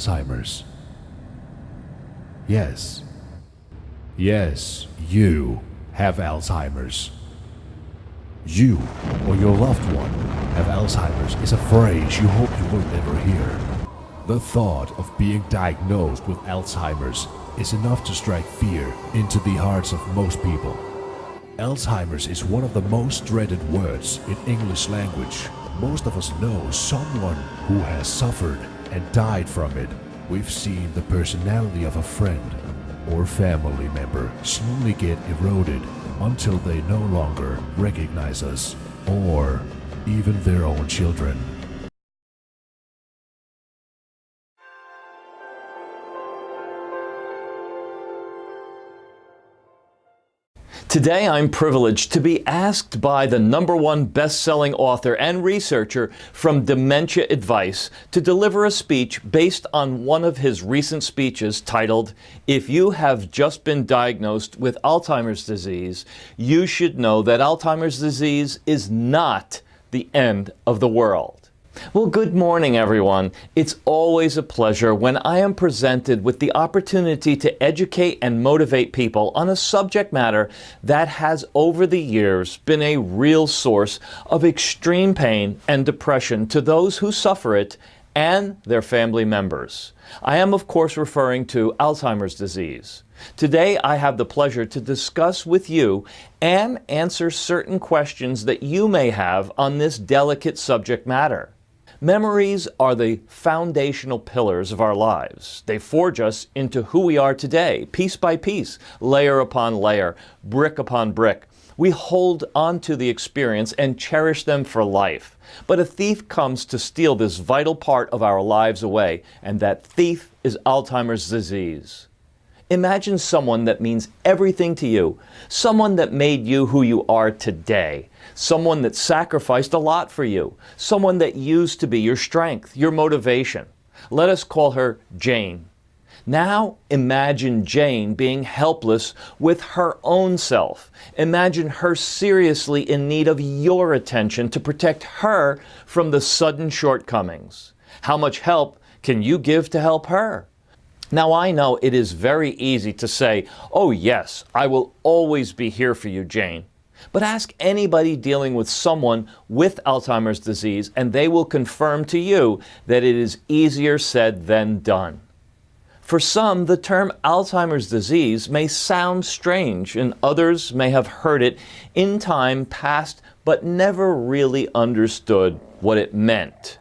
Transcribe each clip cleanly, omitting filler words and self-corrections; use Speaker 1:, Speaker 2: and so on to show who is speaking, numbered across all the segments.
Speaker 1: Alzheimer's? Yes. Yes, you have Alzheimer's. You or your loved one have Alzheimer's is a phrase you hope you will never hear. The thought of being diagnosed with Alzheimer's is enough to strike fear into the hearts of most people. Alzheimer's is one of the most dreaded words in English language. Most of us know someone who has suffered and died from it. We've seen the personality of a friend or family member slowly get eroded until they no longer recognize us or even their own children.
Speaker 2: Today, I'm privileged to be asked by the #1 best-selling author and researcher from Dementia Advice to deliver a speech based on one of his recent speeches titled, "If you have just been diagnosed with Alzheimer's disease, you should know that Alzheimer's disease is not the end of the world." Well, good morning, everyone. It's always a pleasure when I am presented with the opportunity to educate and motivate people on a subject matter that has over the years been a real source of extreme pain and depression to those who suffer it and their family members. I am, of course, referring to Alzheimer's disease. Today, I have the pleasure to discuss with you and answer certain questions that you may have on this delicate subject matter. Memories are the foundational pillars of our lives. They forge us into who we are today, piece by piece, layer upon layer, brick upon brick. We hold on to the experience and cherish them for life. But a thief comes to steal this vital part of our lives away, and that thief is Alzheimer's disease. Imagine someone that means everything to you, someone that made you who you are today, someone that sacrificed a lot for you, someone that used to be your strength, your motivation. Let us call her Jane. Now imagine Jane being helpless with her own self. Imagine her seriously in need of your attention to protect her from the sudden shortcomings. How much help can you give to help her? Now, I know it is very easy to say, "Oh yes, I will always be here for you, Jane." But ask anybody dealing with someone with Alzheimer's disease and they will confirm to you that it is easier said than done. For some, the term Alzheimer's disease may sound strange, and others may have heard it in time past but never really understood what it meant.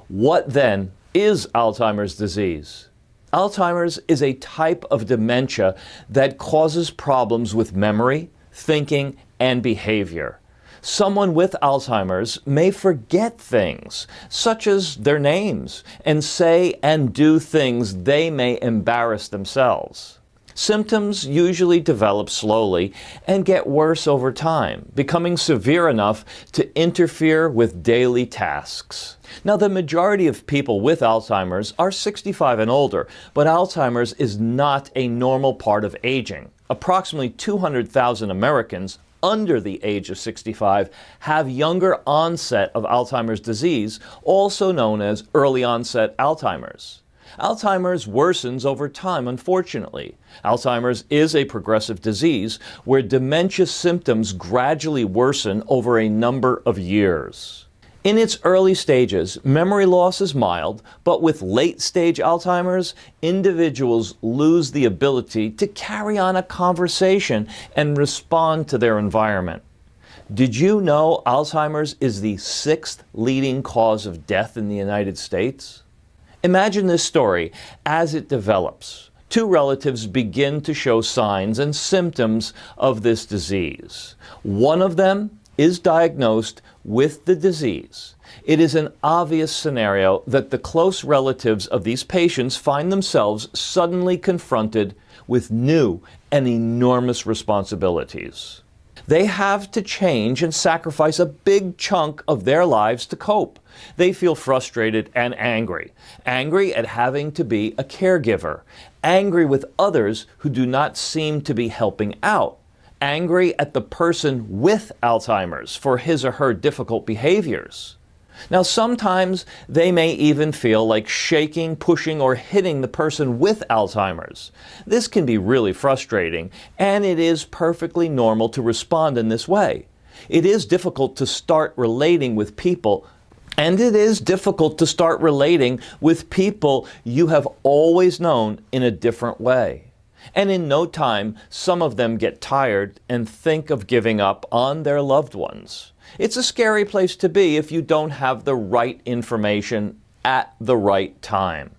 Speaker 2: What then is Alzheimer's disease? Alzheimer's is a type of dementia that causes problems with memory, thinking, and behavior. Someone with Alzheimer's may forget things, such as their names, and say and do things they may embarrass themselves. Symptoms usually develop slowly and get worse over time, becoming severe enough to interfere with daily tasks. Now, the majority of people with Alzheimer's are 65 and older, but Alzheimer's is not a normal part of aging. Approximately 200,000 Americans under the age of 65 have younger onset of Alzheimer's disease, also known as early onset Alzheimer's. Alzheimer's worsens over time, unfortunately. Alzheimer's is a progressive disease where dementia symptoms gradually worsen over a number of years. In its early stages, memory loss is mild, but with late-stage Alzheimer's, individuals lose the ability to carry on a conversation and respond to their environment. Did you know Alzheimer's is the 6th leading cause of death in the United States? Imagine this story as it develops. Two relatives begin to show signs and symptoms of this disease. One of them is diagnosed with the disease. It is an obvious scenario that the close relatives of these patients find themselves suddenly confronted with new and enormous responsibilities. They have to change and sacrifice a big chunk of their lives to cope. They feel frustrated and angry. Angry at having to be a caregiver. Angry with others who do not seem to be helping out. Angry at the person with Alzheimer's for his or her difficult behaviors. Now, sometimes they may even feel like shaking, pushing, or hitting the person with Alzheimer's. This can be really frustrating, and it is perfectly normal to respond in this way. It is difficult to start relating with people, you have always known in a different way. And in no time, some of them get tired and think of giving up on their loved ones. It's a scary place to be if you don't have the right information at the right time.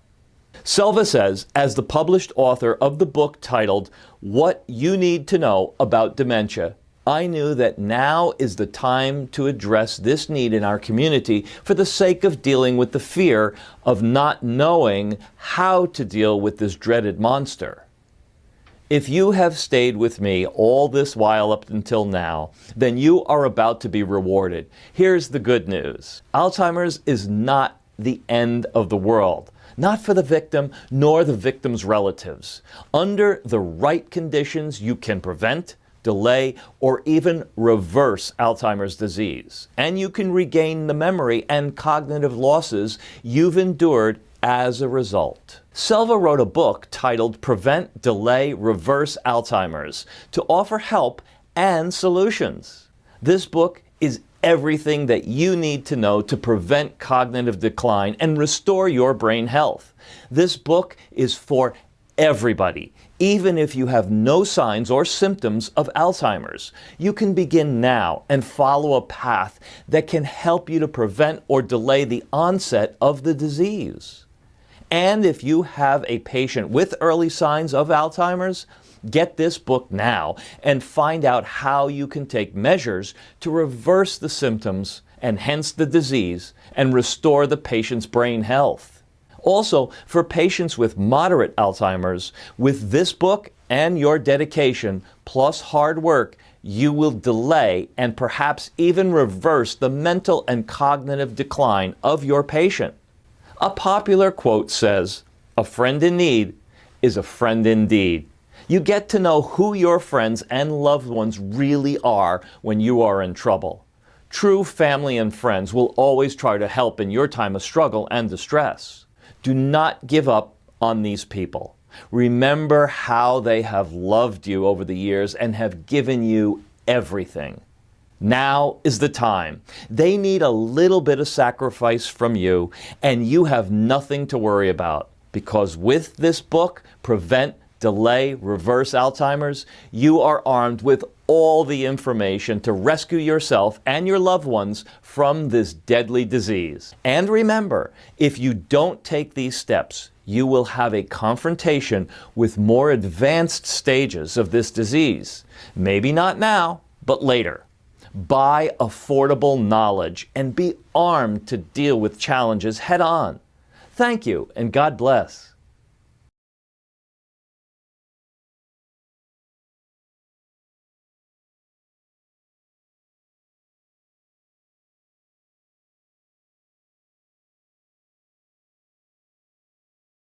Speaker 2: Selva says, as the published author of the book titled, What You Need to Know About Dementia, I knew that now is the time to address this need in our community for the sake of dealing with the fear of not knowing how to deal with this dreaded monster. If you have stayed with me all this while up until now, then you are about to be rewarded. Here's the good news. Alzheimer's is not the end of the world. Not for the victim, nor the victim's relatives. Under the right conditions, you can prevent, delay, or even reverse Alzheimer's disease. And you can regain the memory and cognitive losses you've endured as a result. Selva wrote a book titled Prevent Delay Reverse Alzheimer's to offer help and solutions. This book is everything that you need to know to prevent cognitive decline and restore your brain health. This book is for everybody. Even if you have no signs or symptoms of Alzheimer's, you can begin now and follow a path that can help you to prevent or delay the onset of the disease. And if you have a patient with early signs of Alzheimer's, get this book now and find out how you can take measures to reverse the symptoms and hence the disease and restore the patient's brain health. Also, for patients with moderate Alzheimer's, with this book and your dedication, plus hard work, you will delay and perhaps even reverse the mental and cognitive decline of your patient. A popular quote says, "A friend in need is a friend indeed." You get to know who your friends and loved ones really are when you are in trouble. True family and friends will always try to help in your time of struggle and distress. Do not give up on these people. Remember how they have loved you over the years and have given you everything. Now is the time. They need a little bit of sacrifice from you, and you have nothing to worry about, because with this book, Prevent Delay Reverse Alzheimer's, you are armed with all the information to rescue yourself and your loved ones from this deadly disease. And remember, if you don't take these steps, you will have a confrontation with more advanced stages of this disease. Maybe not now, but later. Buy affordable knowledge and be armed to deal with challenges head on. Thank you, and God bless.